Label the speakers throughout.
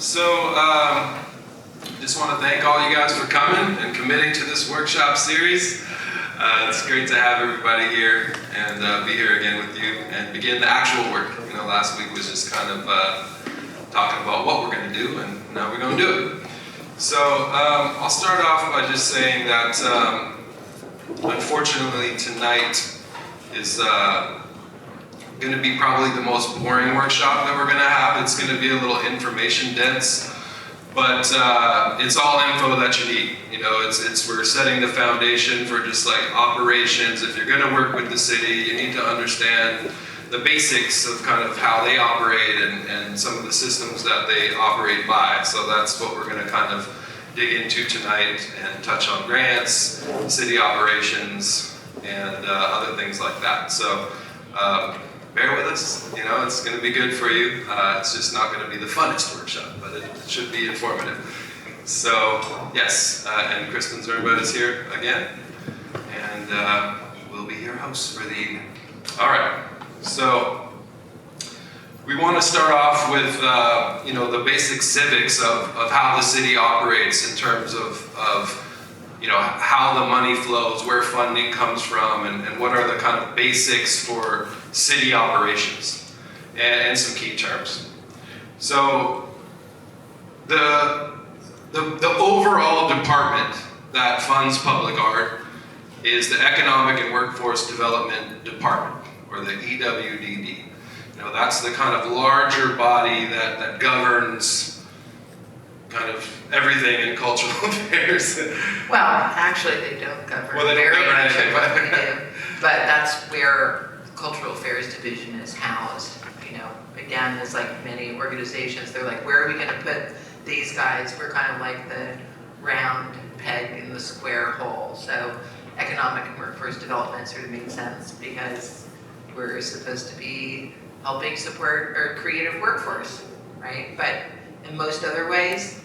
Speaker 1: Just want to thank all you guys for coming and committing to this workshop series. It's great to have everybody here and be here again with you and begin the actual work. You know, last week was just kind of talking about what we're going to do, and now we're going to do it. So I'll start off by just saying that unfortunately tonight is going to be probably the most boring workshop that we're going to have. It's going to be a little information dense, but it's all info that you need. You know, we're setting the foundation for just like operations. If you're going to work with the city, you need to understand the basics of kind of how they operate and some of the systems that they operate by. So that's what we're going to kind of dig into tonight and touch on grants, city operations, and other things like that. So bear with us, you know, it's going to be good for you. It's just not going to be the funnest workshop, but it should be informative. So, yes, and Kristen Zaremba is here again, and we'll be your hosts for the evening. All right, so we want to start off with, you know, the basic civics of how the city operates in terms of you know, how the money flows, where funding comes from, and what are the kind of basics for city operations, and some key terms. So the overall department that funds public art is the Economic and Workforce Development Department, or the EWDD. You know, that's the kind of larger body that governs kind of everything in cultural affairs.
Speaker 2: Well, actually they don't govern
Speaker 1: well, they don't
Speaker 2: very
Speaker 1: govern
Speaker 2: much
Speaker 1: anything,
Speaker 2: of what we do, but that's where the Cultural Affairs Division is housed. You know, again, it's like many organizations, they're like, where are we going to put these guys? We're kind of like the round peg in the square hole. So economic and workforce development sort of makes sense because we're supposed to be helping support our creative workforce, right? But in most other ways,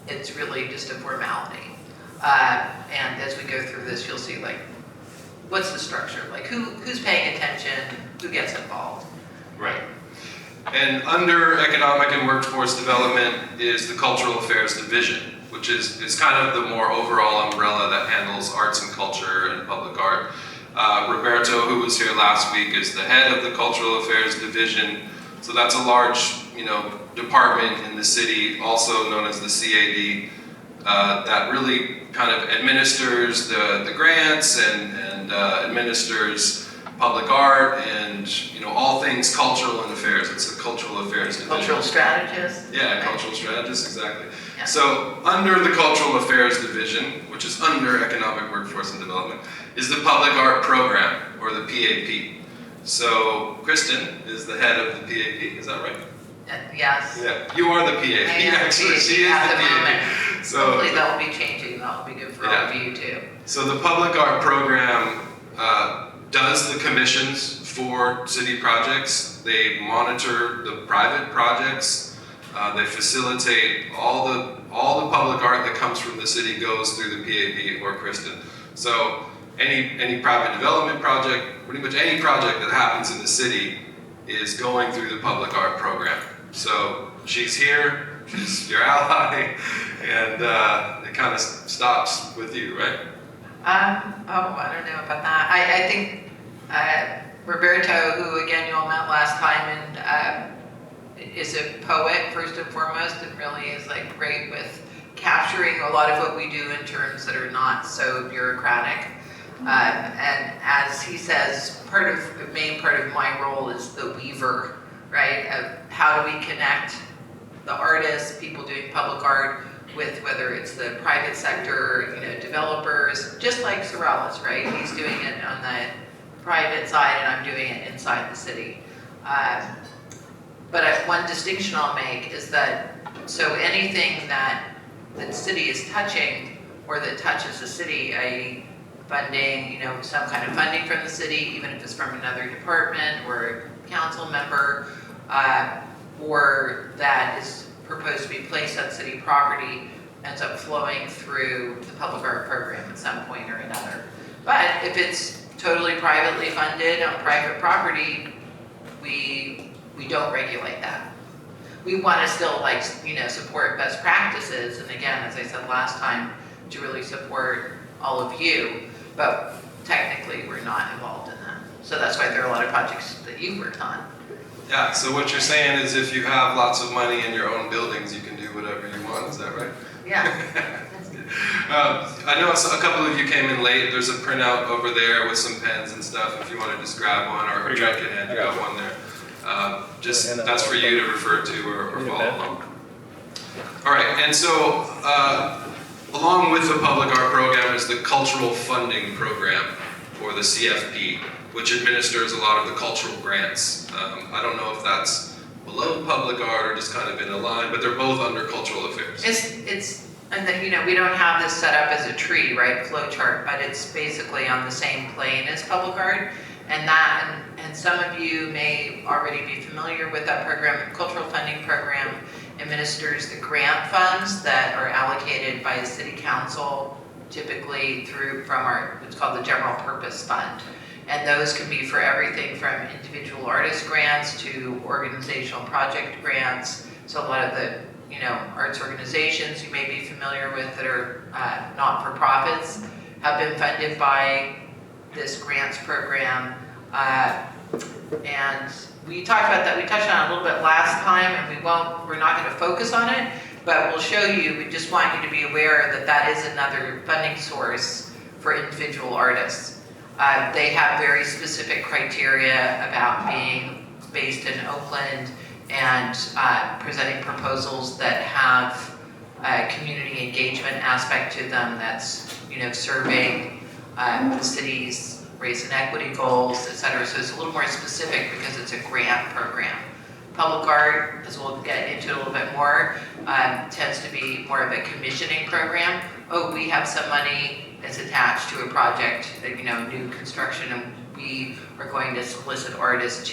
Speaker 2: it's really just a formality. And as we go through this, you'll see like, what's the structure? Like who's paying attention, who gets involved?
Speaker 1: Right. And under Economic and Workforce Development is the Cultural Affairs Division, which is kind of the more overall umbrella that handles arts and culture and public art. Roberto, who was here last week, is the head of the Cultural Affairs Division. So that's a large, you know, department in the city, also known as the CAD, that really kind of administers the grants and administers public art and, you know, all things cultural and affairs. It's a cultural affairs division.
Speaker 2: Cultural strategist?
Speaker 1: Yeah, cultural strategist, exactly.
Speaker 2: Yeah.
Speaker 1: So under the Cultural Affairs Division, which is under Economic Workforce and Development, is the Public Art Program, or the PAP. So Kristen is the head of the PAP, is that right?
Speaker 2: Yes.
Speaker 1: Yeah, you are the PAP. Actually, she is the PAP. So
Speaker 2: hopefully that will be changing. That will be good for all of you too.
Speaker 1: So the Public Art Program does the commissions for city projects. They monitor the private projects. They facilitate all the public art that comes from the city goes through the PAP or Kristen. So any private development project, pretty much any project that happens in the city is going through the Public Art Program. So she's here, she's your ally, and it kind of stops with you, right?
Speaker 2: I don't know about that. I think Roberto, who again you all met last time, and is a poet first and foremost, and really is like great with capturing a lot of what we do in terms that are not so bureaucratic. And as he says, a main part of my role is the weaver, right? Of how do we connect the artists, people doing public art, with whether it's the private sector, you know, developers, just like Sorell is, right? He's doing it on the private side, and I'm doing it inside the city. But one distinction I'll make is that so anything that the city is touching or that touches the city, i.e. funding, you know, some kind of funding from the city, even if it's from another department or a council member, or that is proposed to be placed on city property, ends up flowing through the public art program at some point or another. But if it's totally privately funded on private property, we don't regulate that. we want to still like, support best practices. And again, as I said last time, to really support all of you, but technically we're not involved in that. So that's why there are a lot of projects that you've worked on.
Speaker 1: Yeah, so what you're saying is if you have lots of money in your own buildings, you can do whatever you want, is that right?
Speaker 2: Yeah.
Speaker 1: I know a couple of you came in late. There's a printout over there with some pens and stuff if you want to just grab one, or Trent can hand you out one there. That's for you to refer to or follow along. All right, and so along with the public art program is the cultural funding program, or the CFP, which administers a lot of the cultural grants. I don't know if that's below public art or just kind of in a line, but they're both under cultural affairs.
Speaker 2: And then, we don't have this set up as a tree, right, flow chart, but it's basically on the same plane as public art. And some of you may already be familiar with that program. The cultural funding program administers the grant funds that are allocated by the city council, typically from it's called the general purpose fund. And those can be for everything from individual artist grants to organizational project grants. So a lot of the arts organizations you may be familiar with that are not-for-profits have been funded by this grants program. And we talked about that. We touched on it a little bit last time, and we're not going to focus on it, but we'll show you. We just want you to be aware that that is another funding source for individual artists. They have very specific criteria about being based in Oakland and presenting proposals that have a community engagement aspect to them that's, serving the city's race and equity goals, et cetera. So it's a little more specific because it's a grant program. Public art, as we'll get into a little bit more, tends to be more of a commissioning program. Oh, we have some money that's attached to a project, new construction, and we are going to solicit artists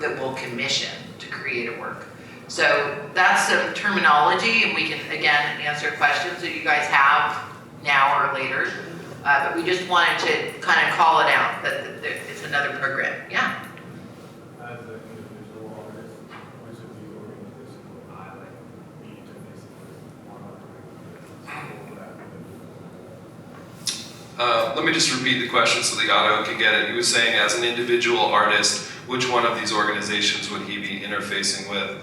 Speaker 2: that will commission to create a work. So that's some terminology, and we can, again, answer questions that you guys have now or later. But we just wanted to kind of call it out that it's another program. Yeah?
Speaker 3: As an individual artist, which of the organizations would I need to basically
Speaker 1: Let me just repeat the question so the audio can get it. He was saying, as an individual artist, which one of these organizations would he be interfacing with?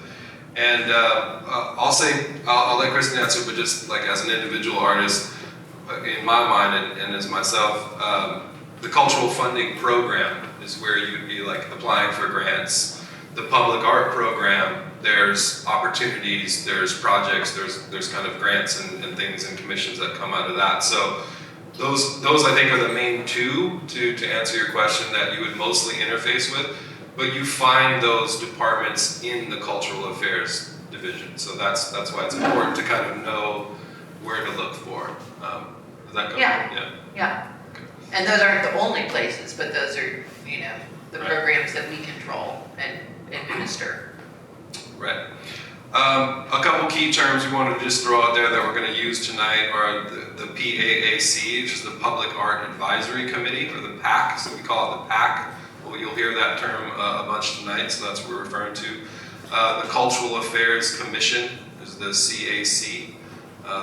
Speaker 1: And I'll let Kristen answer, but just like as an individual artist, in my mind and as myself, the cultural funding program is where you'd be like applying for grants. The public art program, there's opportunities, there's projects, there's kind of grants and things and commissions that come out of that. So those I think are the main two to answer your question that you would mostly interface with. But you find those departments in the cultural affairs division. So that's why it's important to kind of know where to look for. Does that cover?
Speaker 2: Yeah. Okay. And those aren't the only places, but those are, the programs that we control and administer.
Speaker 1: Right. A couple key terms we wanted to just throw out there that we're going to use tonight are the PAAC, which is the Public Art Advisory Committee, or the PAC, so we call it the PAC. Well, you'll hear that term a bunch tonight, so that's what we're referring to. The Cultural Affairs Commission is the CAC.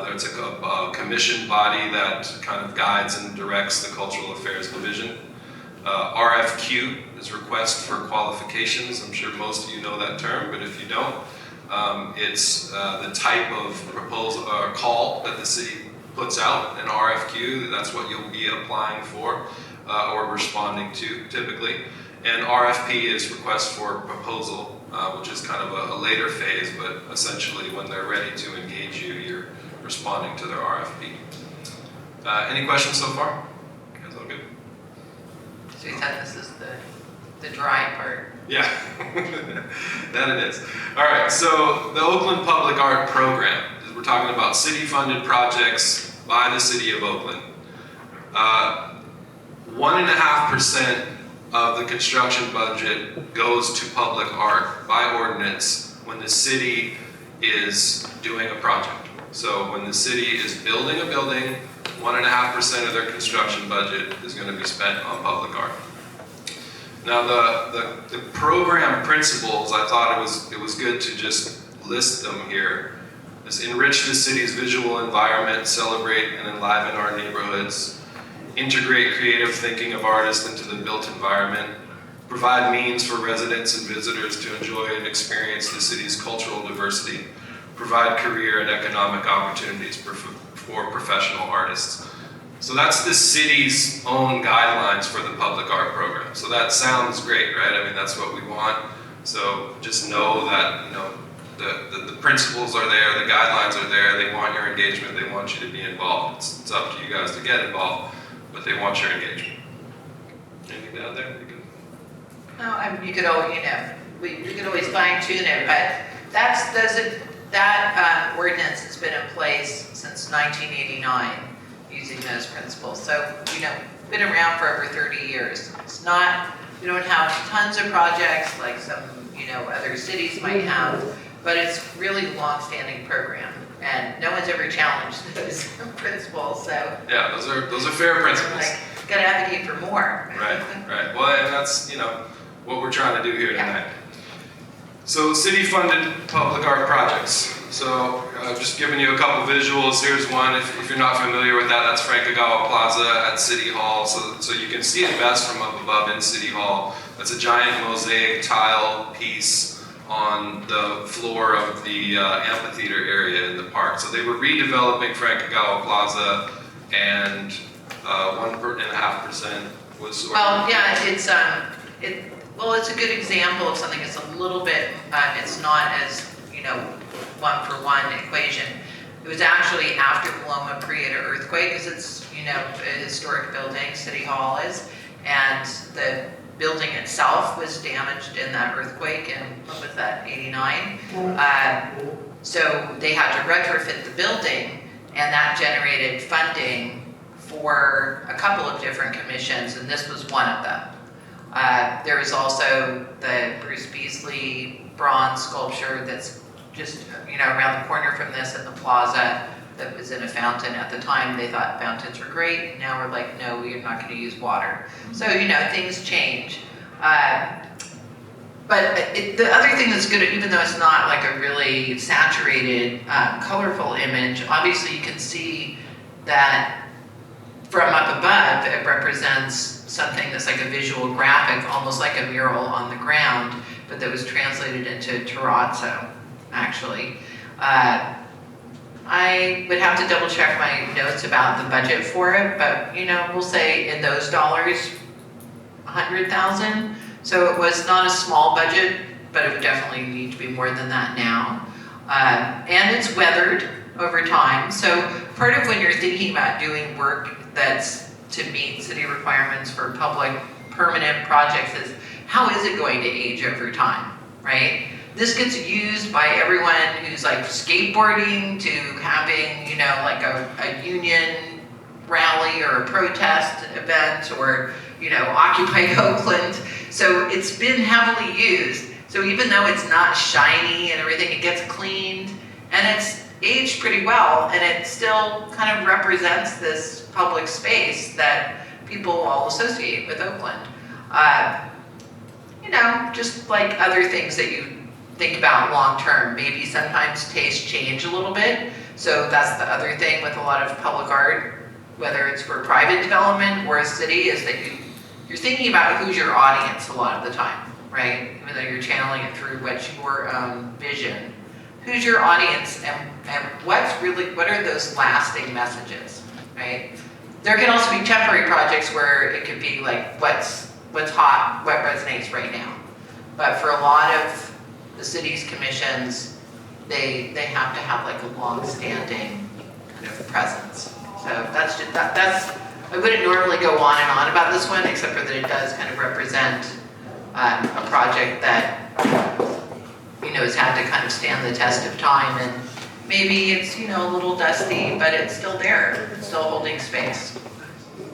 Speaker 1: There's a commission body that kind of guides and directs the Cultural Affairs Division. RFQ is Request for Qualifications. I'm sure most of you know that term, but if you don't, it's the type of proposal or call that the city puts out, an RFQ. That's what you'll be applying for or responding to typically. And RFP is Request for Proposal, which is kind of a later phase, but essentially when they're ready to engage you, you're responding to their RFP. Any questions so far? Guys all good?
Speaker 2: So you said this is the dry part.
Speaker 1: Yeah, that it is. All right, so the Oakland Public Art Program, we're talking about city-funded projects by the City of Oakland. 1.5% of the construction budget goes to public art by ordinance when the city is doing a project. So when the city is building a building, 1.5% of their construction budget is going to be spent on public art. Now the program principles, I thought it was good to just list them here. Is enrich the city's visual environment, celebrate and enliven our neighborhoods, integrate creative thinking of artists into the built environment, provide means for residents and visitors to enjoy and experience the city's cultural diversity, provide career and economic opportunities for professional artists. So that's the city's own guidelines for the public art program. So that sounds great, right? I mean, that's what we want. So just know that, you know, the principles are there, the guidelines are there, they want your engagement, they want you to be involved. It's up to you guys to get involved, but they want your engagement. Anything down there? You can...
Speaker 2: No, you could always, you know, we could always fine tune it, but that ordinance has been in place since 1989, using those principles. So, you know, been around for over 30 years. It's not, we don't have tons of projects like some, you know, other cities might have, but it's really a long-standing program, and no one's ever challenged those principles. So
Speaker 1: yeah, those are fair principles.
Speaker 2: like, gotta advocate for more.
Speaker 1: Right. Well, and that's, you know, what we're trying to do here tonight. So city-funded public art projects. So just giving you a couple visuals. Here's one. If you're not familiar with that, that's Francogawa Plaza at City Hall. So you can see it best from up above in City Hall. That's a giant mosaic tile piece on the floor of the amphitheater area in the park. So they were redeveloping Francogawa Plaza, and 1.5% was sort
Speaker 2: Well, yeah, it's a good example of something that's a little bit, it's not as, you know, one-for-one equation. It was actually after the Loma Prieta earthquake, because it's, you know, a historic building, City Hall is, and the building itself was damaged in that earthquake in, what was that, 89? So they had to retrofit the building, and that generated funding for a couple of different commissions, and this was one of them. There was also the Bruce Beasley bronze sculpture that's just, you know, around the corner from this in the plaza that was in a fountain. At the time, they thought fountains were great. Now we're like, no, we're not going to use water. So, you know, things change. But the other thing that's good, even though it's not like a really saturated, colorful image, obviously you can see that from up above, it represents something that's like a visual graphic, almost like a mural on the ground, but that was translated into terrazzo, actually. I would have to double check my notes about the budget for it, but, you know, we'll say in those dollars, 100,000. So it was not a small budget, but it would definitely need to be more than that now. And it's weathered over time. So part of when you're thinking about doing work that's to meet city requirements for public permanent projects is, how is it going to age over time, right? This gets used by everyone who's like skateboarding to having, you know, like a union rally or a protest event, or, you know, Occupy Oakland. So it's been heavily used. So even though it's not shiny and everything, it gets cleaned, and it's aged pretty well, and it still kind of represents this public space that people all associate with Oakland. You know, just like other things that you think about long term, maybe sometimes tastes change a little bit. So that's the other thing with a lot of public art, whether it's for private development or a city, is that you're thinking about who's your audience a lot of the time, right? Even though you're channeling it through what's your vision. Who's your audience, and what are those lasting messages, right? There can also be temporary projects where it could be like what's hot, what resonates right now. But for a lot of the city's commissions, they have to have like a long-standing kind of presence. So that's just, that's I wouldn't normally go on and on about this one, except for that it does kind of represent a project that, you know, has had to kind of stand the test of time, and maybe it's, you know, a little dusty, but it's still there, it's still holding space.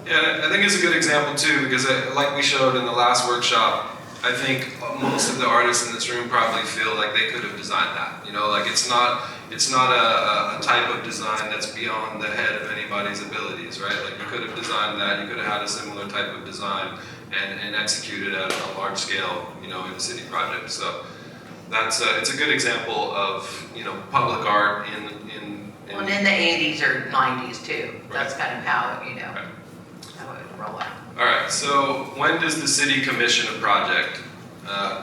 Speaker 1: Yeah, I think it's a good example too, because like we showed in the last workshop, I think most of the artists in this room probably feel like they could have designed that. You know, like it's not a type of design that's beyond the head of anybody's abilities, right? Like you could have designed that, you could have had a similar type of design and executed at a large scale, you know, in a city project. So it's a good example of, public art
Speaker 2: Well, and in the 80s or 90s too. That's
Speaker 1: Right.
Speaker 2: kind of how,
Speaker 1: Right.
Speaker 2: how it would roll out.
Speaker 1: All right, so when does the city commission a project?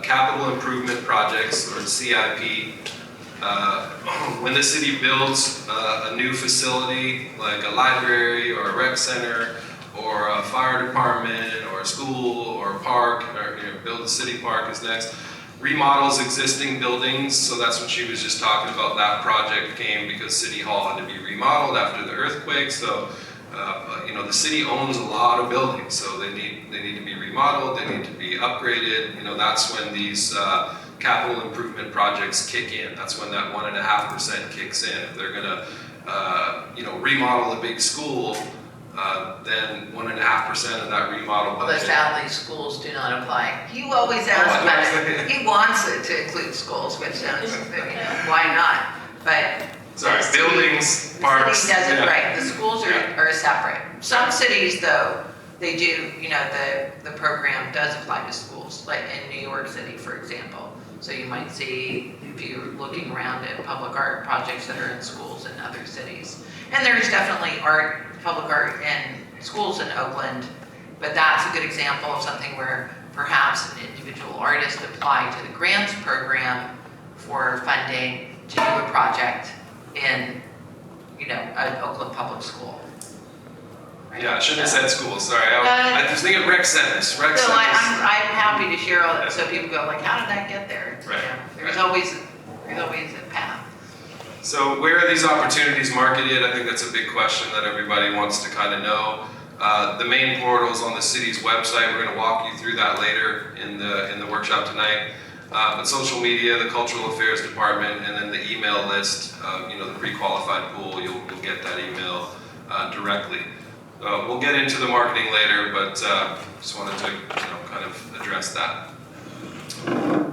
Speaker 1: Capital improvement projects, or CIP. When the city builds a new facility, like a library or a rec center, or a fire department, or a school, or a park, or build a city park is next. Remodels existing buildings, so that's what she was just talking about. That project came because City Hall had to be remodeled after the earthquake. So, the city owns a lot of buildings, so they need to be remodeled. They need to be upgraded. That's when these capital improvement projects kick in. That's when that 1.5% kicks in. If they're gonna, remodel a big school, then 1.5% of that remodel
Speaker 2: Although
Speaker 1: budget.
Speaker 2: sadly, schools do not apply. You always ask about it. He wants it to include schools, which sounds, why not? But
Speaker 1: Sorry,
Speaker 2: the city-
Speaker 1: buildings, parks.
Speaker 2: The city does it
Speaker 1: yeah.
Speaker 2: right. The schools are separate. Some cities, though, they do, the program does apply to schools, like in New York City, for example. So you might see, if you're looking around at public art projects that are in schools in other cities. And there's definitely public art in schools in Oakland, but that's a good example of something where perhaps an individual artist applied to the grants program for funding to do a project in, an Oakland public school. Right?
Speaker 1: Yeah, I shouldn't
Speaker 2: So-
Speaker 1: have said schools, sorry. I was thinking rec centers. Rec
Speaker 2: So
Speaker 1: centers.
Speaker 2: I'm happy to share all that, so people go like, how did that get there?
Speaker 1: Right,
Speaker 2: There's
Speaker 1: right.
Speaker 2: always a path.
Speaker 1: So where are these opportunities marketed? I think that's a big question that everybody wants to kind of know. The main portal is on the city's website. We're going to walk you through that later in the workshop tonight. But social media, the cultural affairs department, and then the email list, the pre-qualified pool, you'll get that email directly. We'll get into the marketing later, but just wanted to kind of address that.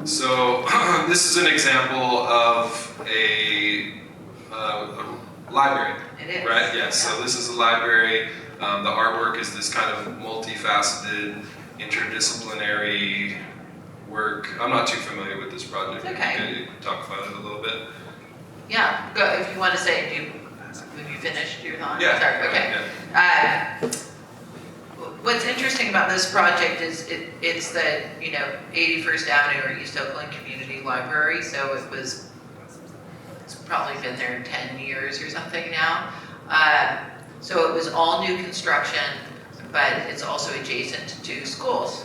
Speaker 1: So this is an example of a library.
Speaker 2: It is.
Speaker 1: Right, yes, so this is a library. The artwork is this kind of multifaceted, interdisciplinary work. I'm not too familiar with this project.
Speaker 2: Okay.
Speaker 1: Can you talk about it a little bit?
Speaker 2: Yeah, go, if you want to say, have you finished your thought?
Speaker 1: Yeah.
Speaker 2: Sorry, okay. What's interesting about this project is it's the, 81st Avenue or East Oakland Community Library, so it's probably been there 10 years or something now. So it was all new construction, but it's also adjacent to schools.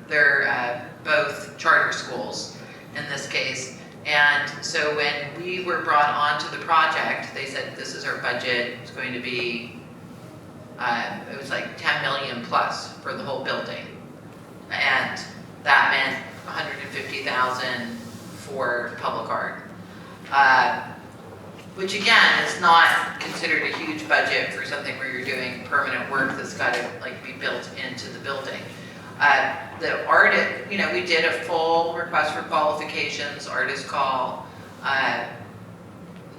Speaker 2: They're both charter schools in this case. And so when we were brought onto the project, they said, this is our budget, it's going to be, it was like 10 million plus for the whole building. And that meant 150,000 for public art. Which again, is not considered a huge budget for something where you're doing permanent work that's got to be built into the building. The artist, we did a full request for qualifications, artist call,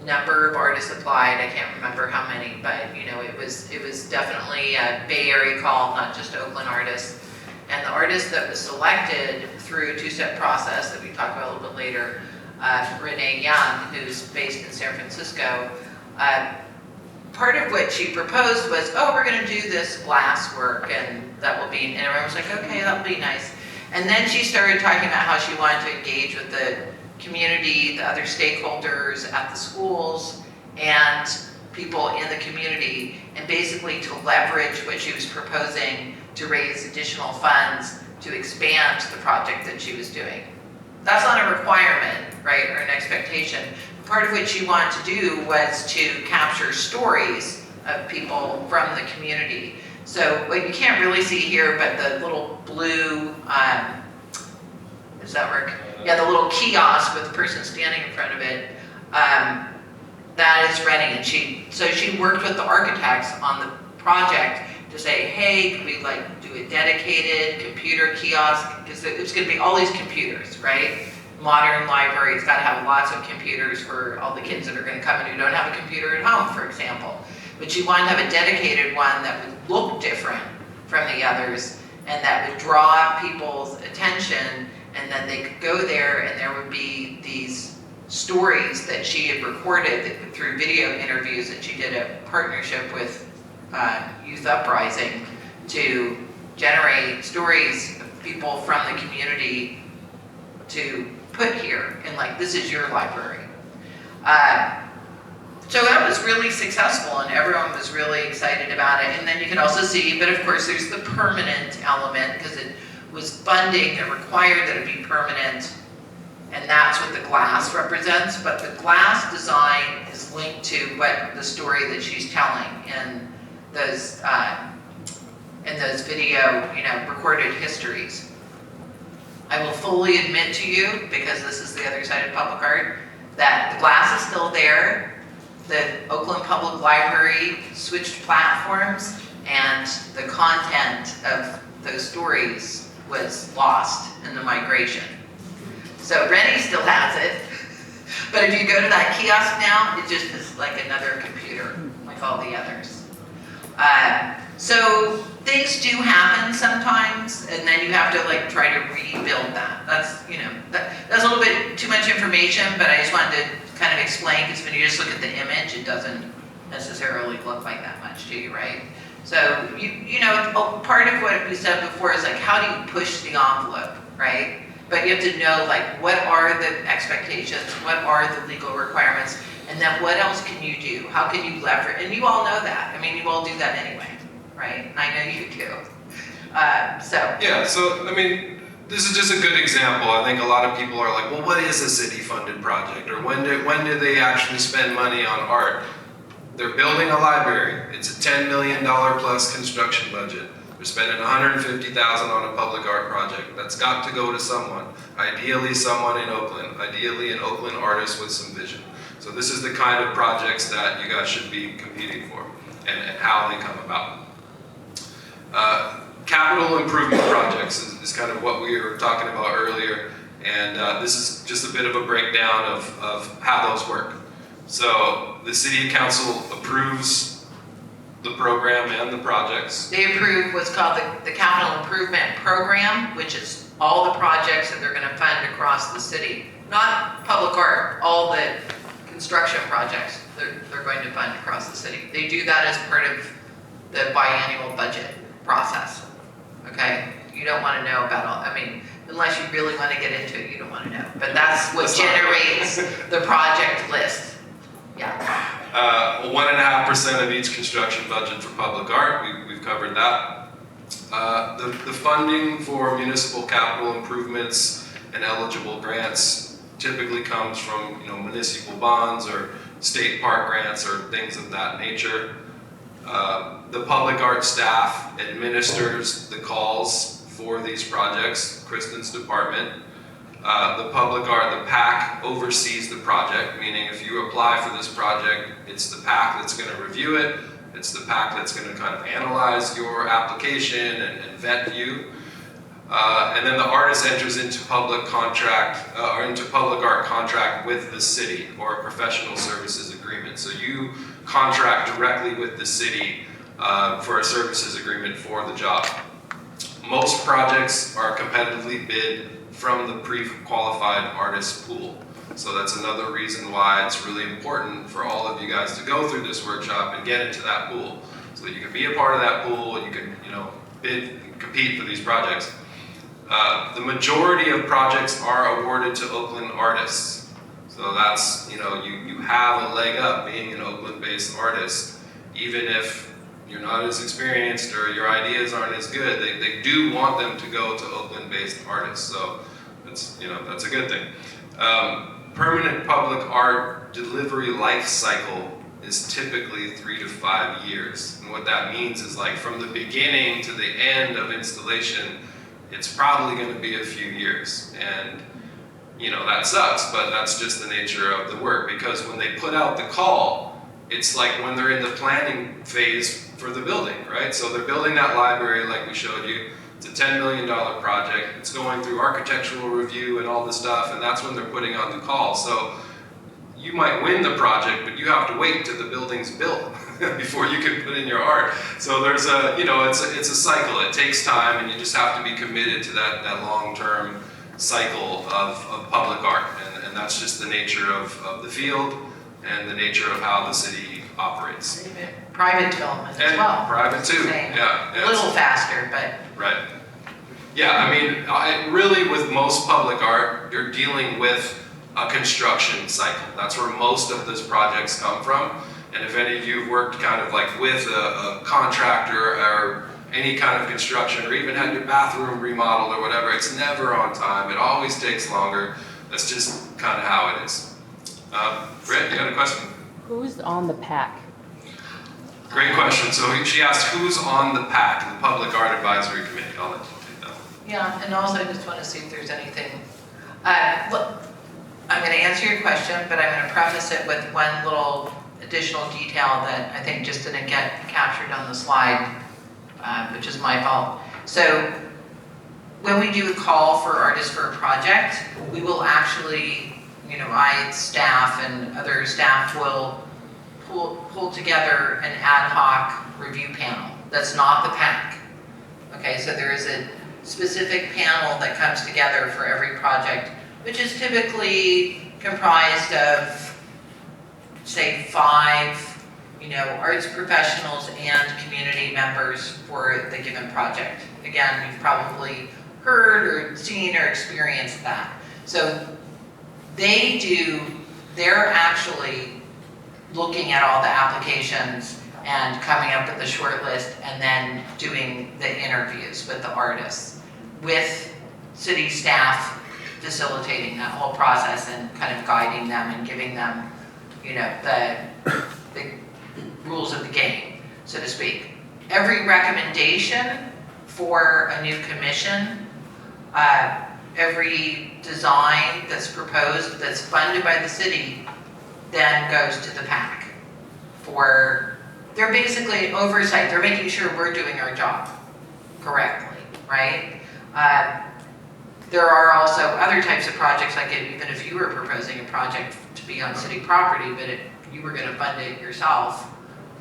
Speaker 2: number of artists applied, I can't remember how many, but it was definitely a Bay Area call, not just Oakland artists. And the artist that was selected through a two-step process that we talk about a little bit later, Renee Young, who's based in San Francisco, part of what she proposed was, we're going to do this glass work, and that will be, and everyone was like, okay, that'll be nice. And then she started talking about how she wanted to engage with the community, the other stakeholders at the schools, and people in the community, and basically to leverage what she was proposing to raise additional funds to expand the project that she was doing. That's not a requirement, right, or an expectation. Part of what she wanted to do was to capture stories of people from the community. So what you can't really see here, but the little blue, does that work? Yeah, the little kiosk with the person standing in front of it, that is Rennie. And she worked with the architects on the project to say, hey, can we do a dedicated computer kiosk? Because it's going to be all these computers, right? Modern library, it's got to have lots of computers for all the kids that are going to come in who don't have a computer at home, for example. But she wanted to have a dedicated one that would look different from the others and that would draw people's attention and then they could go there and there would be these stories that she had recorded through video interviews, and she did a partnership with Youth Uprising to generate stories of people from the community to put here, and like, this is your library. So that was really successful, and everyone was really excited about it. And then you can also see, but of course there's the permanent element, because it was funding that required that it be permanent, and that's what the glass represents. But the glass design is linked to what the story that she's telling in those video, recorded histories. I will fully admit to you, because this is the other side of public art, that the glass is still there. The Oakland Public Library switched platforms, and the content of those stories was lost in the migration. So Rennie still has it, but if you go to that kiosk now, it just is like another computer, like all the others. So things do happen sometimes, and then you have to like try to rebuild that. That's that's a little bit too much information, but I just wanted to kind of explain, because when you just look at the image, it doesn't necessarily look like that much to you, right? So part of what we said before is like, how do you push the envelope, right? But you have to know like, what are the expectations, what are the legal requirements, and then what else can you do? How can you leverage? And you all know that. I mean, you all do that anyway, right? I know you do.
Speaker 1: Yeah, so I mean, this is just a good example. I think a lot of people are like, well, what is a city-funded project? Or when do they actually spend money on art? They're building a library. It's a $10 million plus construction budget. They're spending $150,000 on a public art project. That's got to go to someone. Ideally, someone in Oakland. Ideally, an Oakland artist with some vision. So this is the kind of projects that you guys should be competing for, and how they come about. Capital improvement projects is kind of what we were talking about earlier, and this is just a bit of a breakdown of how those work. So the City Council approves the program and the projects.
Speaker 2: They approve what's called the Capital Improvement Program, which is all the projects that they're going to fund across the city. Not public art, all the construction projects they're going to fund across the city. They do that as part of the biannual budget process. Okay? You don't want to know about all, unless you really want to get into it, you don't want to know. But that's what generates the project list. Yeah.
Speaker 1: 1.5% of each construction budget for public art, we've covered that. The funding for municipal capital improvements and eligible grants typically comes from municipal bonds or state park grants or things of that nature. The public art staff administers the calls for these projects, Kristen's department. The public art, the PAC oversees the project, meaning if you apply for this project, it's the PAC that's going to review it. It's the PAC that's going to kind of analyze your application and vet you. And then the artist enters into public contract, or into public art contract with the city, or a professional services agreement. So you contract directly with the city for a services agreement for the job. Most projects are competitively bid from the pre-qualified artist pool. So that's another reason why it's really important for all of you guys to go through this workshop and get into that pool. So that you can be a part of that pool, and you can bid and compete for these projects. The majority of projects are awarded to Oakland artists. So that's, you have a leg up being an Oakland-based artist, even if you're not as experienced or your ideas aren't as good. They do want them to go to Oakland-based artists, so that's a good thing. Permanent public art delivery life cycle is typically 3 to 5 years. And what that means is, like, from the beginning to the end of installation, it's probably going to be a few years. And that sucks, but that's just the nature of the work, because when they put out the call, it's like when they're in the planning phase for the building, right? So they're building that library like we showed you. It's a $10 million project. It's going through architectural review and all this stuff, and that's when they're putting on the call. So you might win the project, but you have to wait till the building's built before you can put in your art. So there's it's a cycle. It takes time, and you just have to be committed to that long-term cycle of public art, and that's just the nature of the field and the nature of how the city operates.
Speaker 2: Private development as
Speaker 1: And
Speaker 2: well.
Speaker 1: private too,
Speaker 2: Same.
Speaker 1: yeah.
Speaker 2: A little faster, but
Speaker 1: Right. Yeah, I mean, really with most public art, you're dealing with a construction cycle. That's where most of those projects come from. And if any of you have worked kind of like with a contractor or any kind of construction, or even had your bathroom remodeled or whatever, it's never on time. It always takes longer. That's just kind of how it is. Britt, you got a question?
Speaker 4: Who's on the PAC?
Speaker 1: Great question. So she asked, who's on the PAC, the Public Art Advisory Committee? I'll let you take that one.
Speaker 2: yeah, and also I just want to see if there's anything. Look, I'm going to answer your question, but I'm going to preface it with one little additional detail that I think just didn't get captured on the slide, which is my fault. So when we do a call for artists for a project, we will actually, I, staff and other staff will pull together an ad hoc review panel. That's not the PAC. Okay, so there is a specific panel that comes together for every project, which is typically comprised of, say, 5, arts professionals and community members for the given project. Again, you've probably heard or seen or experienced that. So they're actually looking at all the applications and coming up with the short list and then doing the interviews with the artists, with city staff facilitating that whole process and kind of guiding them and giving them, the rules of the game, so to speak. Every recommendation for a new commission, every design that's proposed that's funded by the city then goes to the PAC they're basically oversight. They're making sure we're doing our job correctly, right? There are also other types of projects, like even if you were proposing a project to be on city property, but you were going to fund it yourself,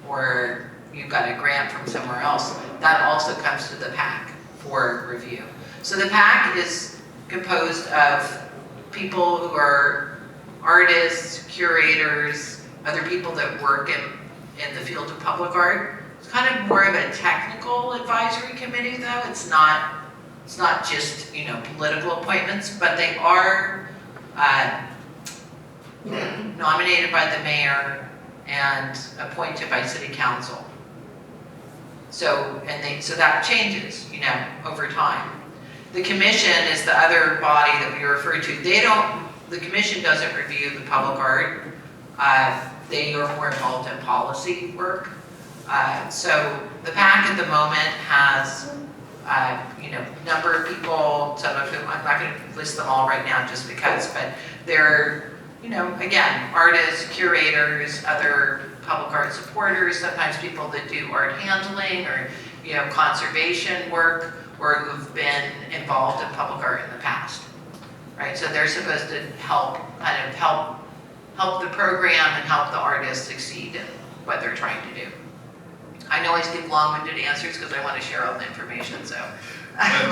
Speaker 2: or you got a grant from somewhere else, that also comes to the PAC for review. So the PAC is composed of people who are artists, curators, other people that work in the field of public art. It's kind of more of a technical advisory committee, though. It's not just, political appointments, but they are nominated by the mayor and appointed by city council. So that changes, over time. The commission is the other body that we refer to. The commission doesn't review the public art. They are more involved in policy work. So the PAC at the moment has number of people, some of whom, I'm not going to list them all right now just because, but they're, again, artists, curators, other public art supporters, sometimes people that do art handling or, conservation work, or who've been involved in public art in the past, right? So they're supposed to help the program and help the artists succeed in what they're trying to do. I know I give long-winded answers because I want to share all the information, so.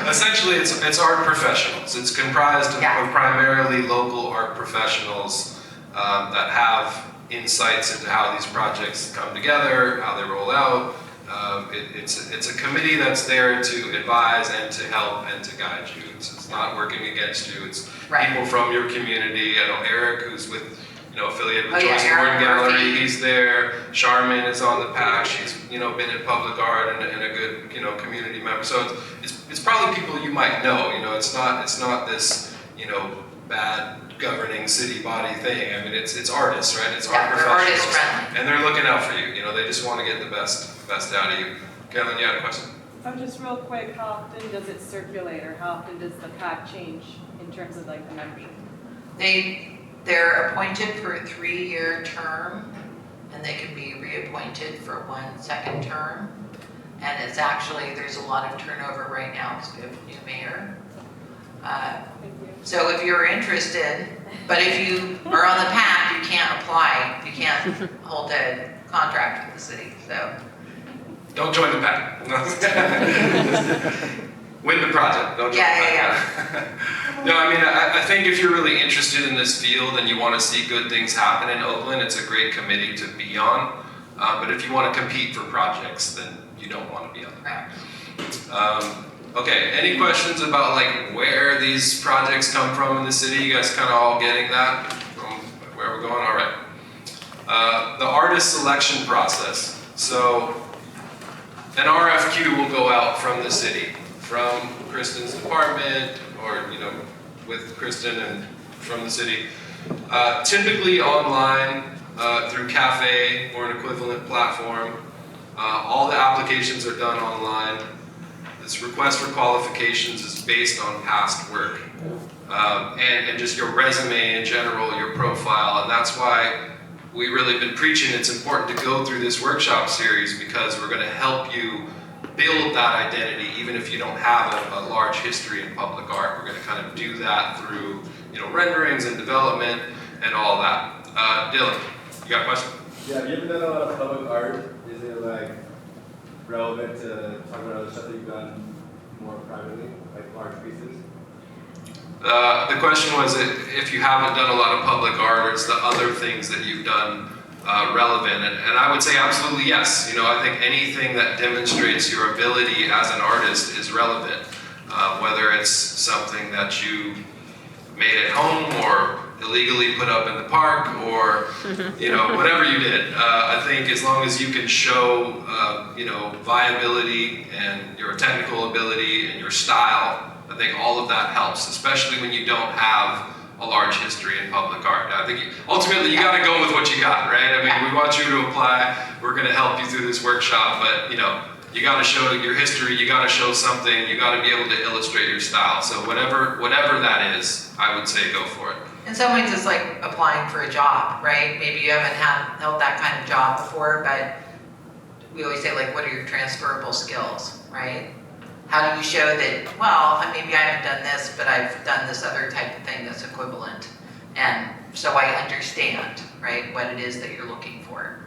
Speaker 1: Essentially, it's art professionals. It's comprised of primarily local art professionals that have insights into how these projects come together, how they roll out. It's a committee that's there to advise and to help and to guide you. It's not working against you. It's people from your community. I know Eric, who's with affiliated with Joyce Gordon Gallery, he's there. Charmaine is on the PAC. She's been in public art and a good community member. So it's probably people you might know. It's not this bad governing city body thing. I mean it's artists, right? It's art professionals,
Speaker 2: artist friendly,
Speaker 1: and they're looking out for you. They just want to get the best out of you. Kevin, you had a question?
Speaker 5: Oh, just real quick, how often does it circulate, or how often does the PAC change in terms of like the members?
Speaker 2: They're appointed for a 3-year term, and they can be reappointed for 1 second term. And it's actually, there's a lot of turnover right now because we have a new mayor. So if you're interested, but if you are on the PAC, you can't apply. You can't hold a contract with the city. So
Speaker 1: Don't join the PAC. Win the project. Don't joke about that. No, I mean, I think if you're really interested in this field and you want to see good things happen in Oakland, it's a great committee to be on. But if you want to compete for projects, then you don't want to be on the back. Okay, any questions about like where these projects come from in the city? You guys kind of all getting that from where we're going? All right. The artist selection process. So an RFQ will go out from the city, from Kristen's department, or with Kristen and from the city. Typically online through Cafe or an equivalent platform. All the applications are done online. This request for qualifications is based on past work and just your resume in general, your profile, and that's why we've really been preaching it's important to go through this workshop series, because we're going to help you build that identity even if you don't have a large history in public art. We're going to kind of do that through renderings and development and all that. Dylan, you got a question?
Speaker 6: Yeah, have you ever done a lot of public art? Is it like relevant to talk about other stuff that you've done more privately, like large pieces?
Speaker 1: The question was if you haven't done a lot of public art, or it's the other things that you've done relevant, and I would say absolutely yes. I think anything that demonstrates your ability as an artist is relevant, whether it's something that you made at home or illegally put up in the park, or whatever you did. I think as long as you can show viability and your technical ability and your style, I think all of that helps, especially when you don't have a large history in public art. I think ultimately you got to go with what you got, right? I mean, we want you to apply. We're going to help you through this workshop, but you got to show your history. You got to show something. You got to be able to illustrate your style. So whatever that is, I would say go for it.
Speaker 2: In some ways, it's like applying for a job, right? Maybe you haven't held that kind of job before, but we always say, like, what are your transferable skills, right? How do you show that, well, maybe I haven't done this, but I've done this other type of thing that's equivalent. And so I understand, right, what it is that you're looking for.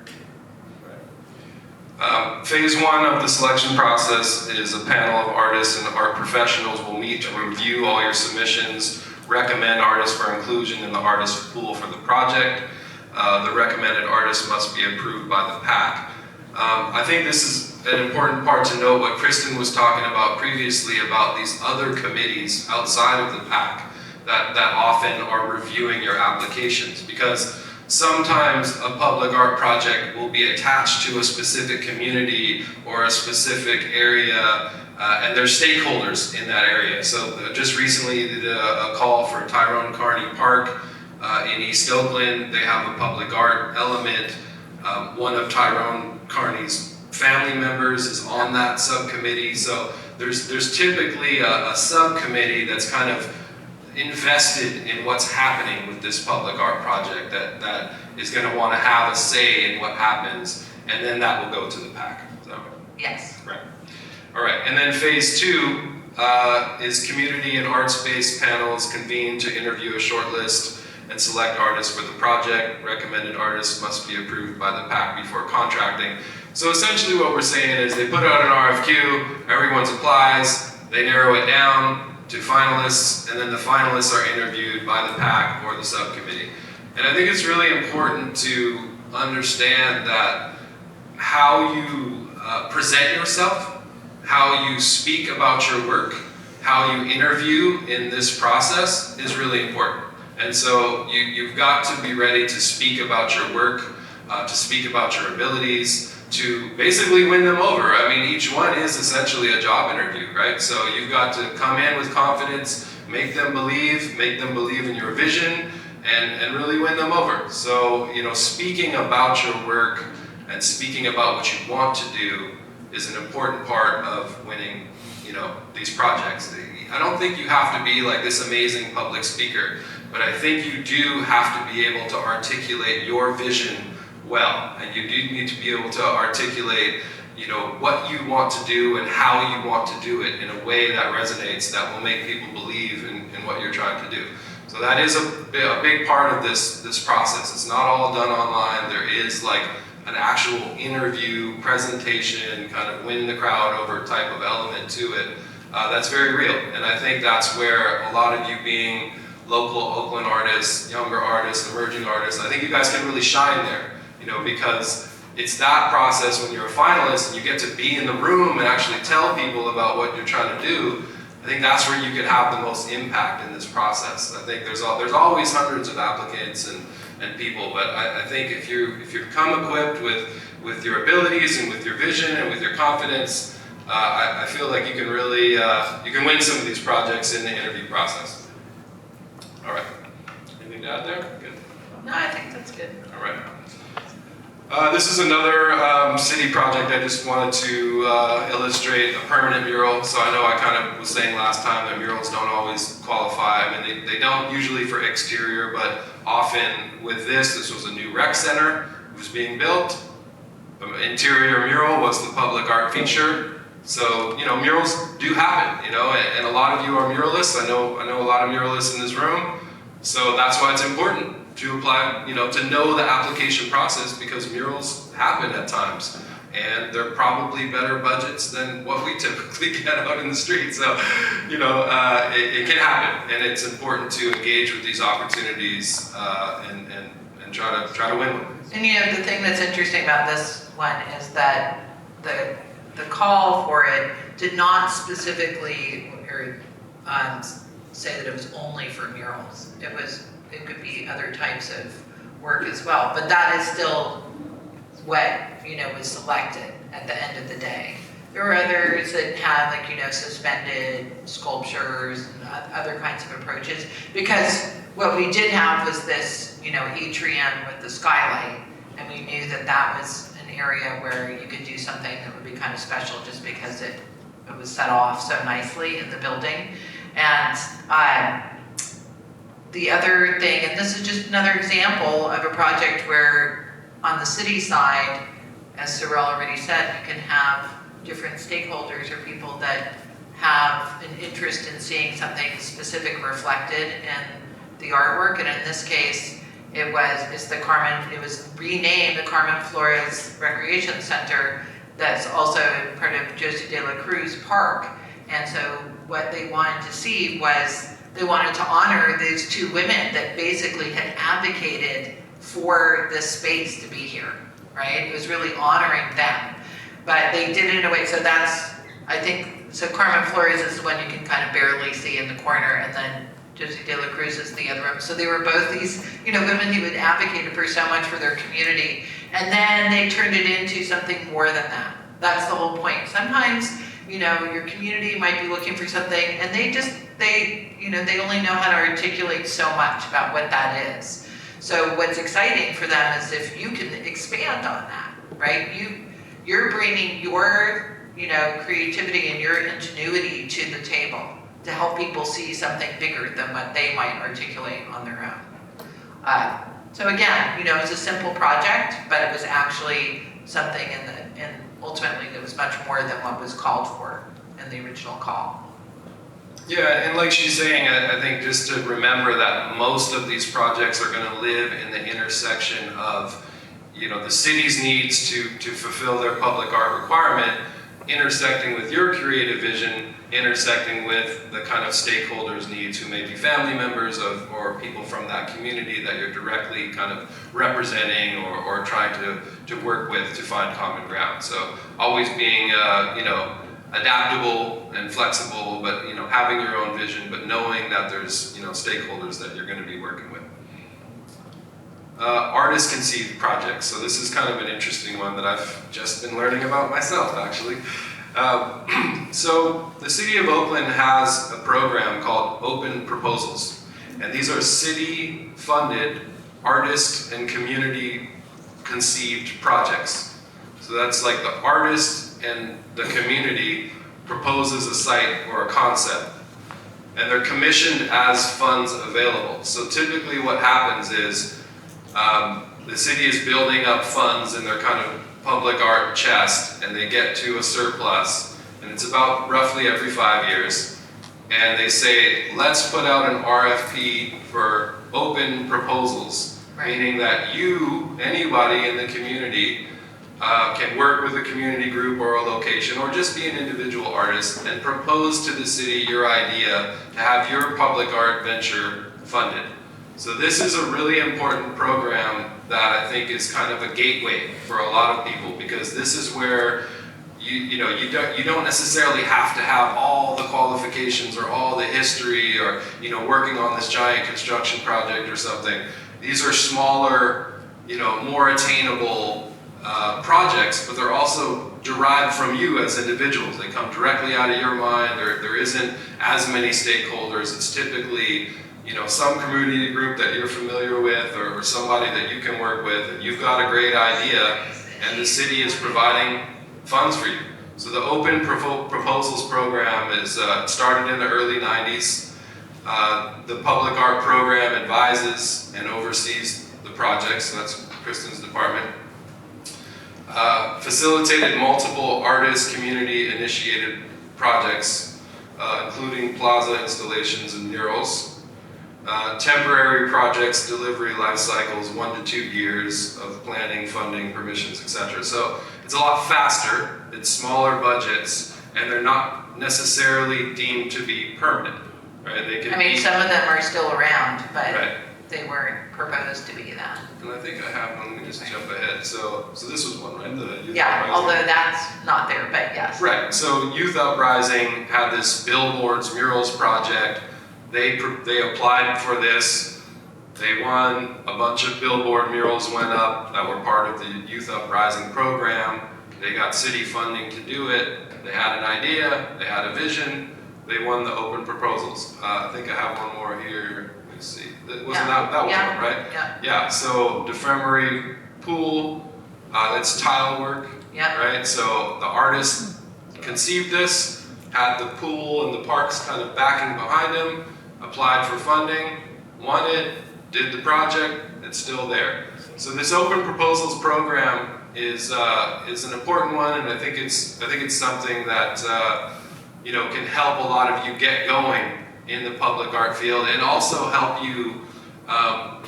Speaker 1: Phase one of the selection process is a panel of artists and art professionals will meet to review all your submissions, recommend artists for inclusion in the artist pool for the project. The recommended artist must be approved by the PAC. I think this is an important part to note what Kristen was talking about previously about these other committees outside of the PAC that often are reviewing your applications, because sometimes a public art project will be attached to a specific community or a specific area, and there's stakeholders in that area. So just recently did a call for Tyrone Carney Park in East Oakland. They have a public art element. One of Tyrone Carney's family members is on that subcommittee. So there's typically a subcommittee that's kind of invested in what's happening with this public art project that is going to want to have a say in what happens, and then that will go to the PAC. So,
Speaker 2: Yes.
Speaker 1: right. All right, and then phase two is community and arts-based panels convened to interview a short list and select artists for the project. Recommended artists must be approved by the PAC before contracting. So essentially what we're saying is they put out an RFQ, everyone applies, they narrow it down to finalists, and then the finalists are interviewed by the PAC or the subcommittee. And I think it's really important to understand that how you present yourself, how you speak about your work, how you interview in this process is really important. And so you've got to be ready to speak about your work, to speak about your abilities, to basically win them over. I mean, each one is essentially a job interview, right? So you've got to come in with confidence, make them believe in your vision, and really win them over. So, speaking about your work and speaking about what you want to do is an important part of winning, these projects. I don't think you have to be like this amazing public speaker, but I think you do have to be able to articulate your vision well, and you do need to be able to articulate, what you want to do and how you want to do it in a way that resonates, that will make people believe in what you're trying to do. So that is a big part of this process. It's not all done online. There is like an actual interview, presentation, kind of win the crowd over type of element to it. that's very real. And I think that's where a lot of you being local Oakland artists, younger artists, emerging artists, I think you guys can really shine there, because it's that process when you're a finalist and you get to be in the room and actually tell people about what you're trying to do. I think that's where you can have the most impact in this process. I think there's always hundreds of applicants and people, but I think if you come equipped with your abilities and with your vision and with your confidence, I feel like you can really you can win some of these projects in the interview process. All right. Anything to add there? Good.
Speaker 2: No, I think that's good.
Speaker 1: All right. This is another city project. I just wanted to illustrate a permanent mural. So I know I kind of was saying last time that murals don't always qualify. I mean, they don't usually for exterior, but often with this was a new rec center. It was being built. The interior mural was the public art feature. So, murals do happen, and a lot of you are muralists. I know a lot of muralists in this room. So that's why it's important to apply, to know the application process, because murals happen at times. And they're probably better budgets than what we typically get out in the street. So, it can happen, and it's important to engage with these opportunities and try to win them.
Speaker 2: And the thing that's interesting about this one is that the call for it did not specifically say that it was only for murals. It could be other types of work as well, but that is still what was selected at the end of the day. There were others that had suspended sculptures and other kinds of approaches, because what we did have was this atrium with the skylight, and we knew that was an area where you could do something that would be kind of special just because it was set off so nicely in the building. And the other thing, and this is just another example of a project where on the city side, as Sorell already said, you can have different stakeholders or people that have an interest in seeing something specific reflected in the artwork. And in this case, it was renamed the Carmen Flores Recreation Center. That's also part of Josie de la Cruz Park. And so what they wanted to see was they wanted to honor these two women that basically had advocated for this space to be here, right? It was really honoring them. But they did it in a way, so Carmen Flores is the one you can kind of barely see in the corner, and then Josie de la Cruz is the other one. So they were both these, women who had advocated for so much for their community, and then they turned it into something more than that. That's the whole point. Sometimes, your community might be looking for something, and they only know how to articulate so much about what that is. So what's exciting for them is if you can expand on that, right? You're bringing your, creativity and your ingenuity to the table to help people see something bigger than what they might articulate on their own. So again, it's a simple project, but it was actually something and ultimately there was much more than what was called for in the original call.
Speaker 1: Yeah, and like she's saying, I think just to remember that most of these projects are going to live in the intersection of, the city's needs to fulfill their public art requirement, intersecting with your creative vision, intersecting with the kind of stakeholders' needs who may be family members or people from that community that you're directly kind of representing or trying to work with to find common ground. So always being, adaptable and flexible, but having your own vision, but knowing that there's stakeholders that you're going to be working with. Artist conceived projects. So this is kind of an interesting one that I've just been learning about myself, actually. So the City of Oakland has a program called Open Proposals, and these are city-funded artist and community conceived projects. So that's like the artist and the community proposes a site or a concept, and they're commissioned as funds available. So typically what happens is the city is building up funds in their kind of public art chest, and they get to a surplus, and it's about roughly every 5 years, and they say, let's put out an RFP for open proposals,
Speaker 2: Right.
Speaker 1: meaning that anybody in the community, can work with a community group or a location, or just be an individual artist and propose to the city your idea to have your public art venture funded. So this is a really important program that I think is kind of a gateway for a lot of people, because this is where you don't necessarily have to have all the qualifications or all the history or working on this giant construction project or something. These are smaller, more attainable projects, but they're also derived from you as individuals. They come directly out of your mind. There isn't as many stakeholders. It's typically some community group that you're familiar with, or somebody that you can work with, and you've got a great idea, and the city is providing funds for you. So the Open Proposals Program is started in the early 90s. The Public Art Program advises and oversees the projects, so that's Kristen's department. Facilitated multiple artist community-initiated projects, including plaza installations and murals. Temporary projects, delivery life cycles, 1 to 2 years of planning, funding, permissions, etc. So it's a lot faster, it's smaller budgets, and they're not necessarily deemed to be permanent, right? They can
Speaker 2: some of them are still around, but
Speaker 1: right.
Speaker 2: they weren't proposed to be that.
Speaker 1: And I think I have one, let me just jump ahead. So this was one, right? The Youth
Speaker 2: Yeah,
Speaker 1: Uprising.
Speaker 2: although that's not there, but yes.
Speaker 1: Right, so Youth Uprising had this billboards murals project. They applied for this, they won, a bunch of billboard murals went up that were part of the Youth Uprising program. They got city funding to do it, they had an idea, they had a vision, they won the Open Proposals. I think I have one more here, let me see. That was one, right?
Speaker 2: Yeah.
Speaker 1: Yeah, so DeFremery Pool, that's tile work,
Speaker 2: Yeah.
Speaker 1: right? So the artist conceived this, had the pool and the parks kind of backing behind him, applied for funding, won it, did the project, it's still there. So this Open Proposals Program is an important one, and I think it's something that can help a lot of you get going in the public art field, and also help you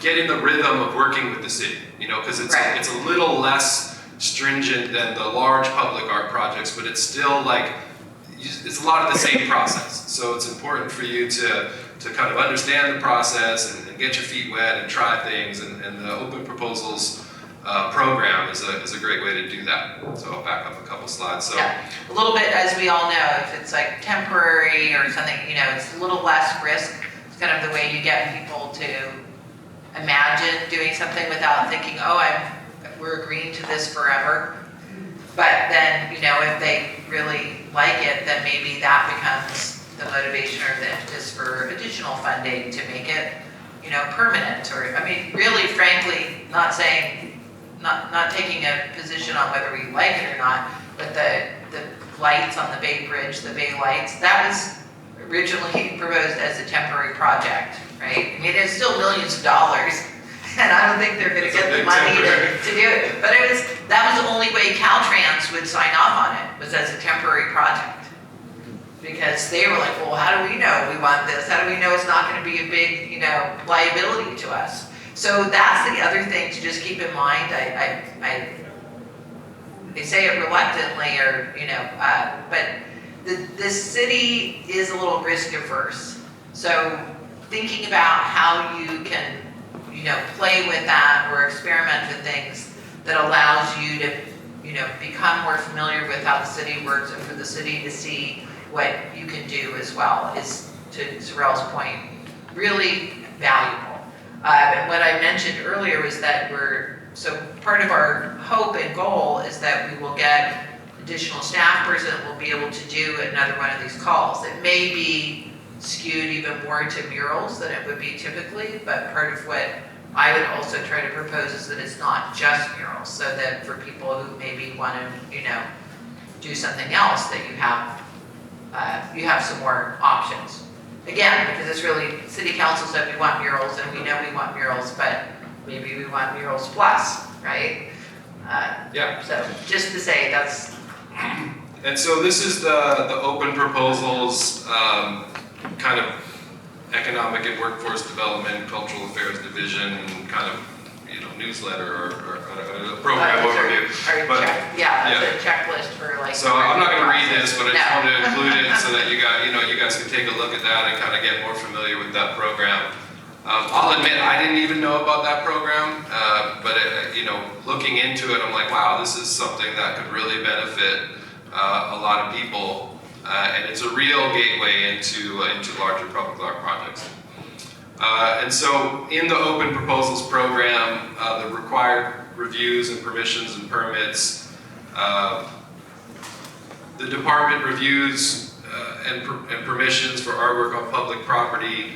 Speaker 1: get in the rhythm of working with the city. Because it's a little less stringent than the large public art projects, but it's still it's a lot of the same process. So it's important for you to kind of understand the process and get your feet wet and try things, and the Open Proposals program is a great way to do that. So I'll back up a couple slides. So
Speaker 2: Yeah, a little bit, as we all know, if it's like temporary or something, it's a little less risk. It's kind of the way you get people to imagine doing something without thinking, we're agreeing to this forever. But then, if they really like it, then maybe that becomes the motivation or the impetus for additional funding to make it, permanent. Or, really, frankly, not taking a position on whether we like it or not, but the lights on the Bay Bridge, the Bay Lights, that was originally proposed as a temporary project, right? It's still millions of dollars, and I don't think they're going to get the money to do it. But that was the only way Caltrans would sign off on it, was as a temporary project. Because they were like, well, how do we know we want this? How do we know it's not going to be a big, liability to us? So that's the other thing to just keep in mind. They say it reluctantly, but the city is a little risk averse. So thinking about how you can, play with that or experiment with things that allows you to, become more familiar with how the city works, and for the city to see what you can do as well is, to Sorell's point, really valuable. And what I mentioned earlier was that part of our hope and goal is that we will get additional staff person that will be able to do another one of these calls. It may be skewed even more to murals than it would be typically, but part of what I would also try to propose is that it's not just murals, so that for people who maybe want to, do something else, that you have some more options. Again, because it's really, city council said we want murals, and we know we want murals, but maybe we want murals plus, right?
Speaker 1: yeah.
Speaker 2: So just to say that's.
Speaker 1: And so this is the Open Proposals kind of Economic and Workforce Development, Cultural Affairs Division, kind of newsletter or a program overview.
Speaker 2: Or
Speaker 1: But-
Speaker 2: as a checklist for like.
Speaker 1: So I'm not gonna read this, but I just
Speaker 2: No.
Speaker 1: wanted to include it so that you guys can take a look at that and kind of get more familiar with that program. I'll admit, I didn't even know about that program, but looking into it, I'm like, wow, this is something that could really benefit a lot of people, and it's a real gateway into larger public art projects. And so in the open proposals program, the required reviews and permissions and permits, the department reviews and permissions for artwork on public property.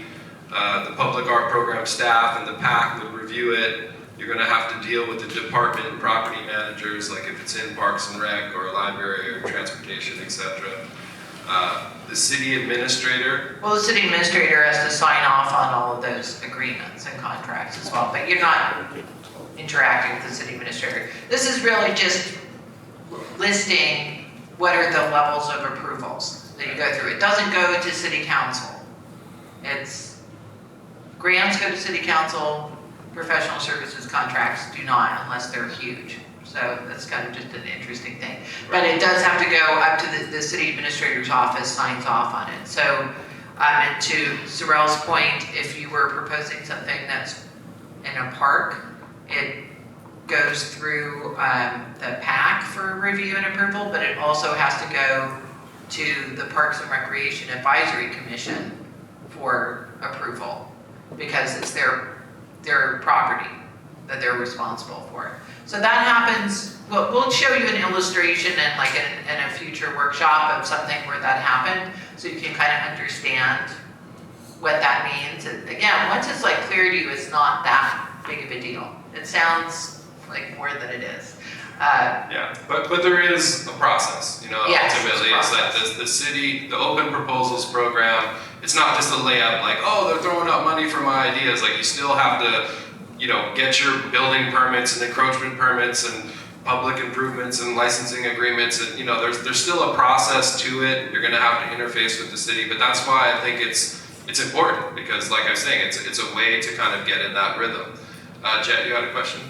Speaker 1: The public art program staff and the PAC would review it. You're going to have to deal with the department and property managers, like if it's in Parks and Rec or a library or transportation, etc. The city administrator.
Speaker 2: Well, the city administrator has to sign off on all of those agreements and contracts as well, but you're not interacting with the city administrator. This is really just listing what are the levels of approvals that you go through. It doesn't go to city council. It's grants go to city council, professional services contracts do not unless they're huge. So that's kind of just an interesting thing. But it does have to go up to the city administrator's office, signs off on it. So, and to Sorell's point, if you were proposing something that's in a park, it goes through the PAC for review and approval, but it also has to go to the Parks and Recreation Advisory Commission for approval because it's their property that they're responsible for. So that happens, we'll show you an illustration and like in a future workshop of something where that happened so you can kind of understand what that means. And again, once it's like clear to you, it's not that big of a deal. It sounds like more than it is.
Speaker 1: Yeah, but there is a process,
Speaker 2: Yes,
Speaker 1: ultimately.
Speaker 2: it's
Speaker 1: It's like the city, the open proposals program, it's not just a layup like, oh, they're throwing out money for my ideas. Like you still have to, get your building permits and encroachment permits and public improvements and licensing agreements. And, there's still a process to it. You're gonna have to interface with the city, but that's why I think it's important because like I was saying, it's a way to kind of get in that rhythm. Jet, you had a question?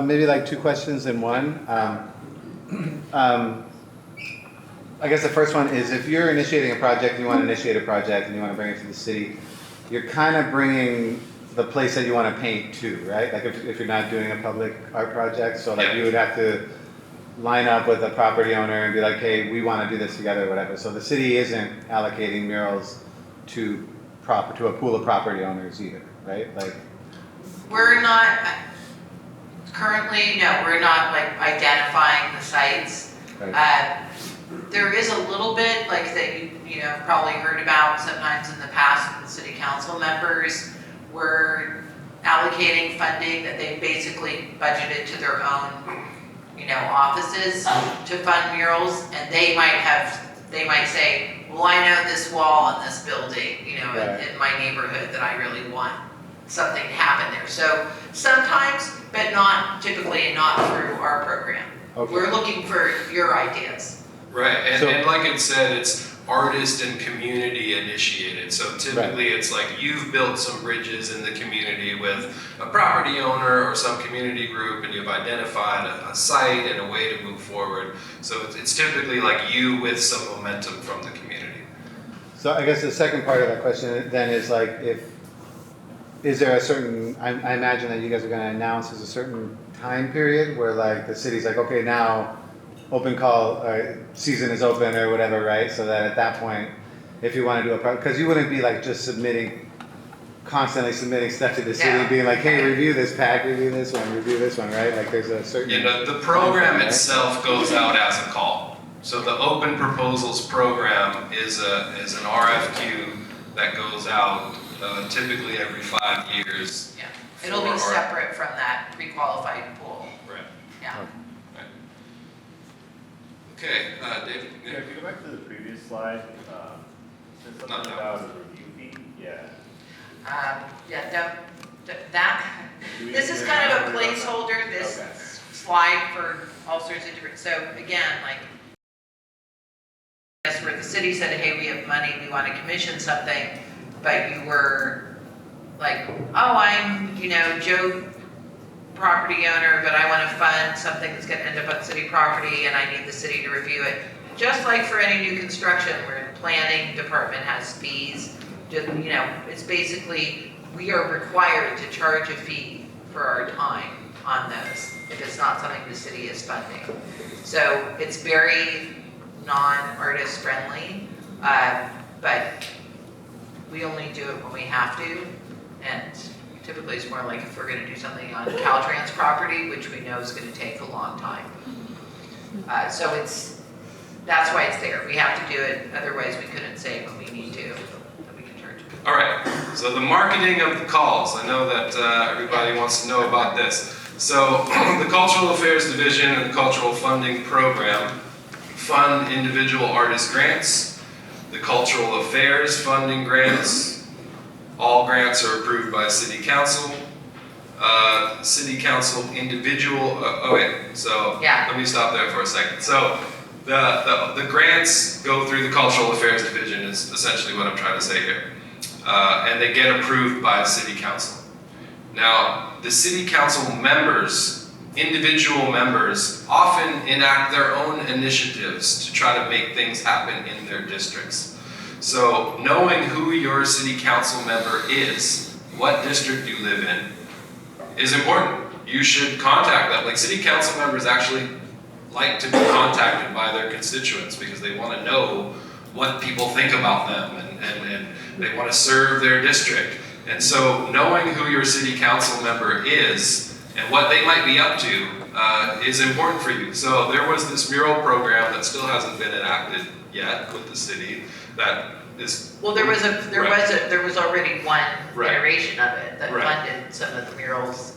Speaker 6: Maybe like two questions in one. I guess the first one is if you're initiating a project, you want to initiate a project and you want to bring it to the city, you're kind of bringing the place that you want to paint to, right? Like if you're not doing a public art project, so like you would have to line up with a property owner and be like, hey, we want to do this together or whatever. So the city isn't allocating murals to a pool of property owners either, right? Like
Speaker 2: We're not, currently, no, we're not like identifying the sites.
Speaker 6: right.
Speaker 2: There is a little bit like that you probably heard about sometimes in the past when the city council members were allocating funding that they basically budgeted to their own, offices to fund murals, and they might say, well, I know this wall in this building,
Speaker 6: Right.
Speaker 2: in my neighborhood that I really want something to happen there. So sometimes, but not typically, not through our program.
Speaker 6: Okay.
Speaker 2: We're looking for your ideas.
Speaker 1: Right, and,
Speaker 6: So-
Speaker 1: and like it said, it's artist and community initiated. So typically it's like you've built some bridges in the community with a property owner or some community group and you've identified a site and a way to move forward. So it's typically like you with some momentum from the community.
Speaker 6: So I guess the second part of that question then is like is there a certain, I imagine that you guys are going to announce there's a certain time period where like the city's like, okay, now open call season is open or whatever, right? So that at that point, if you want to do a project, because you wouldn't be like just constantly submitting stuff to the city,
Speaker 2: Yeah.
Speaker 6: being like, hey, review this pack, review this one, right? Like there's a certain.
Speaker 1: The program
Speaker 6: right?
Speaker 1: itself goes out as a call. So the open proposals program is an RFQ that goes out typically every 5 years.
Speaker 2: Yeah. It'll be separate from that pre-qualified pool.
Speaker 1: Right.
Speaker 2: Yeah.
Speaker 1: Okay, David.
Speaker 7: Yeah, if you go back to the previous slide, there's something
Speaker 1: Not that
Speaker 7: about a review fee, yeah.
Speaker 2: This is kind of a placeholder, this
Speaker 7: Okay.
Speaker 2: slide for all sorts of different, so again, like, that's where the city said, hey, we have money, we want to commission something, but you were like, oh, I'm, Joe property owner, but I want to fund something that's going to end up on city property and I need the city to review it. Just like for any new construction where the planning department has fees, just, you know, it's basically, we are required to charge a fee for our time on those if it's not something the city is funding. So it's very non-artist friendly, but we only do it when we have to, and typically it's more like if we're gonna do something on Caltrans property, which we know is gonna take a long time. So that's why it's there. We have to do it, otherwise we couldn't say when we need to, that we can charge.
Speaker 1: All right, so the marketing of the calls. I know that everybody wants to know about this. So the Cultural Affairs Division and the Cultural Funding Program fund individual artist grants. The Cultural Affairs funding grants. All grants are approved by City Council. City Council individual,
Speaker 2: Yeah.
Speaker 1: let me stop there for a second. So the grants go through the Cultural Affairs Division is essentially what I'm trying to say here. And they get approved by the City Council. Now, the City Council members, individual members, often enact their own initiatives to try to make things happen in their districts. So knowing who your City Council member is, what district you live in, is important. You should contact them. Like, City Council members actually like to be contacted by their constituents because they want to know what people think about them and they want to serve their district. And so knowing who your City Council member is and what they might be up to is important for you. So there was this mural program that still hasn't been enacted yet with the city that is...
Speaker 2: Well, there was already one
Speaker 1: Right.
Speaker 2: iteration of it that
Speaker 1: Right.
Speaker 2: funded some of the murals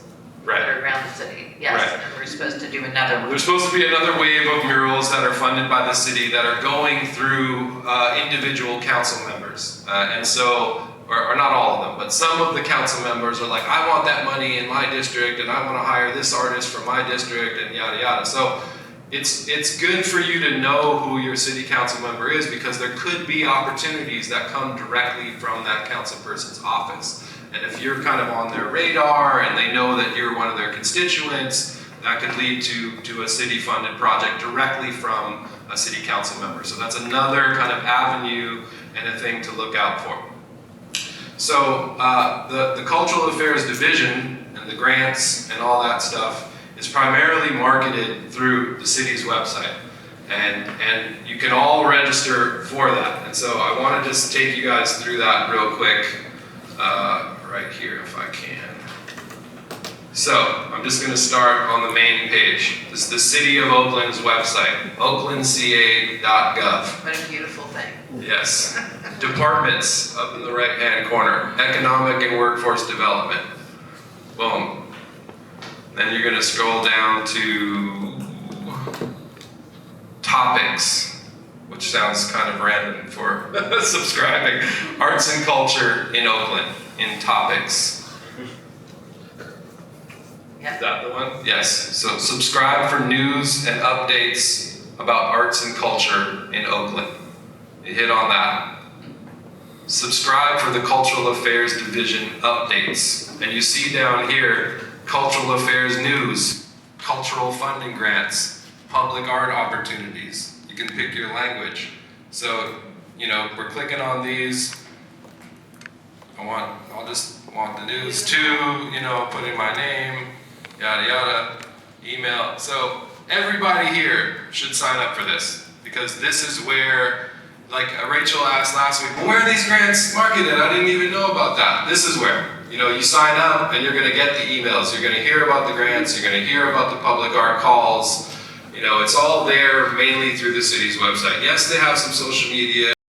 Speaker 2: that are
Speaker 1: Right.
Speaker 2: around the city. Yes,
Speaker 1: Right.
Speaker 2: and we're supposed to do another one.
Speaker 1: There's supposed to be another wave of murals that are funded by the city that are going through individual council members. And so, or not all of them, but some of the council members are like, I want that money in my district and I want to hire this artist from my district and yada yada. So it's good for you to know who your city council member is because there could be opportunities that come directly from that council person's office. And if you're kind of on their radar and they know that you're one of their constituents, that could lead to a city-funded project directly from a city council member. So that's another kind of avenue and a thing to look out for. So the Cultural Affairs Division and the grants and all that stuff is primarily marketed through the city's website. And you can all register for that. And so I want to just take you guys through that real quick. Right here if I can. So I'm just going to start on the main page. This is the City of Oakland's website, oaklandca.gov.
Speaker 2: What a beautiful thing.
Speaker 1: Yes. Departments up in the right hand corner, Economic and Workforce Development. Boom. Then you're going to scroll down to Topics, which sounds kind of random for subscribing. Arts and Culture in Oakland, in Topics.
Speaker 2: Yeah.
Speaker 1: Is that the one? Yes. So subscribe for news and updates about arts and culture in Oakland. You hit on that. Subscribe for the Cultural Affairs Division updates. And you see down here, Cultural Affairs News, Cultural Funding Grants, Public Art Opportunities. You can pick your language. So, you know, we're clicking on these. I'll just want the news too, you know, put in my name, yada yada, email. So everybody here should sign up for this because this is where, like Rachel asked last week, well, where are these grants marketed? I didn't even know about that. This is where, you know, you sign up and you're gonna get the emails. You're gonna hear about the grants. You're gonna hear about the public art calls. You know, it's all there mainly through the city's website. Yes, they have some social media.